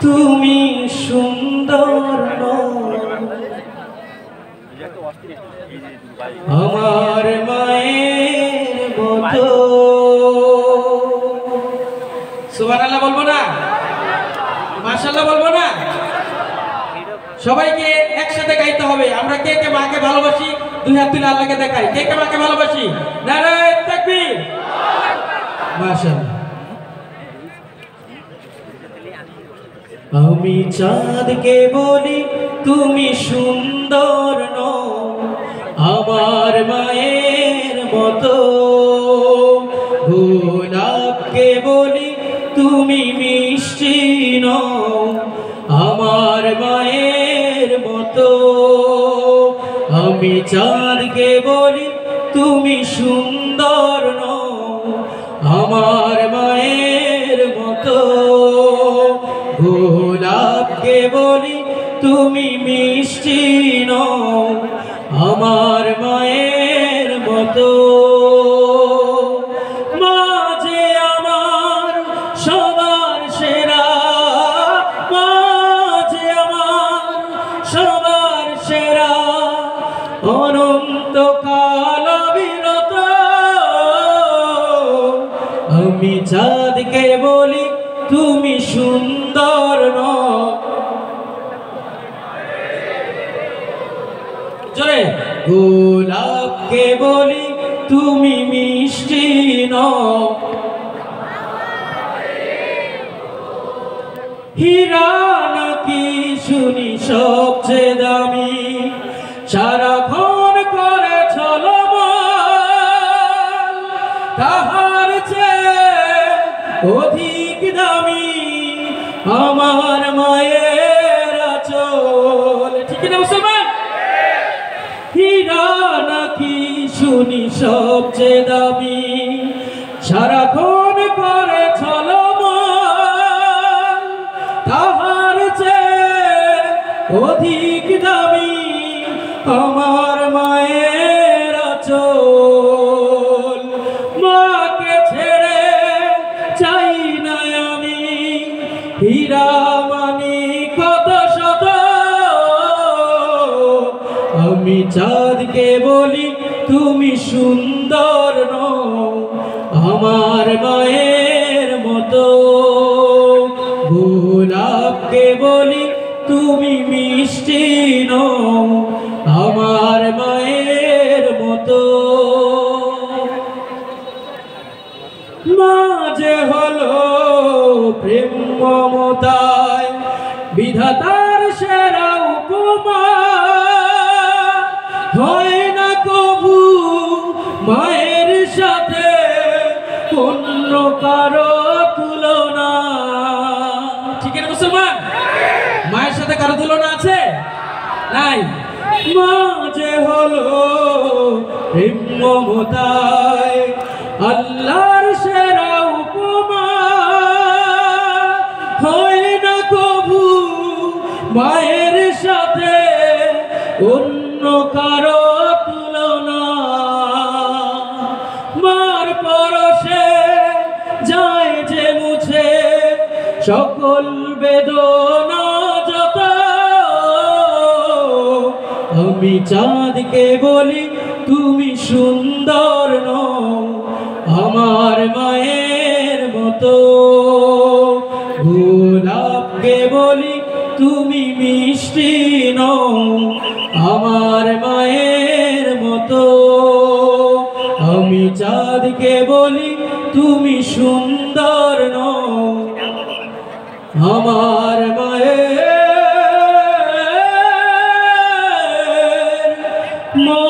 তুমি সুন্দর আমার মায়ের মতো। সুবহানাল্লাহ বলবো না? মাশাআল্লাহ বলবো না? সবাইকে একসাথে গাইতে হবে। আমরা কে কে মাকে ভালোবাসি দুই হাত তুলে আল্লাহকে দেখাই। কে কে মাকে ভালোবাসি? নারায়ে তাকবীর। মাশাআল্লাহ। আমি চাঁদকে বলি তুমি সুন্দর নও আমার মায়ের মতো, গোলাপকে বলি তুমি মিষ্টি নও আমার মায়ের মতো। আমি চাঁদকে বলি তুমি সুন্দর নও আমার মায়ের মতো, গোলাপকে বলি তুমি মিষ্টি নও আমার মায়ের মতো। মা যে আমার সবার সেরা, মা যে আমার সবার সেরা, অনন্তকাল বিরত। আমি চাঁদকে বলি তুমি সুন্দর নও। জোরে। গোলাপকে বলি তুমি মিষ্টি নও। হীরা নাকি শুনি সবচেয়ে দামি, সারাক্ষণ করে ঝলমল, তাহার চেয়ে অধিক দামি আমার মায়ের আঁচল। ঠিক না মুসলমান? হীরা নাকি শুনি সবচেয়ে দামি, সারাক্ষণ করে ঝলমল, তাহার চেয়ে অধিক দামি আমার মায়ের আঁচল। মাকে ছেড়ে চাই না আমি হীরা মানি কত শত। আমি চাঁদকে বলি তুমি সুন্দর নও আমার মায়ের মতো, গোলাপকে বলি তুমি মিষ্টি নও আমার মায়ের মতো। মা যে হলো প্রেম মমতায় বিধাতার সেরা উপমা, হয় না কবু মায়ের সাথে অন্য কারো তুলনা। ঠিক আছে মুসলমান? মায়ের সাথে কারো তুলনা আছে? নাই। মা যে হলো প্রেম মমতায় আল্লাহর সেরা উপমা, হয় না কবু মায়ের সাথে অন্য কারো তুলনা। মার পরশে যায় যে মুছে সকল বেদনা যত। আমি চাঁদকে বলি তুমি সুন্দর নও আমার মায়ের মতো, গোলাপকে বলি তুমি মিষ্টি নও আমার মায়ের মতো। আমি চাঁদকে বলি তুমি সুন্দর নও আমার মায়ের মতো।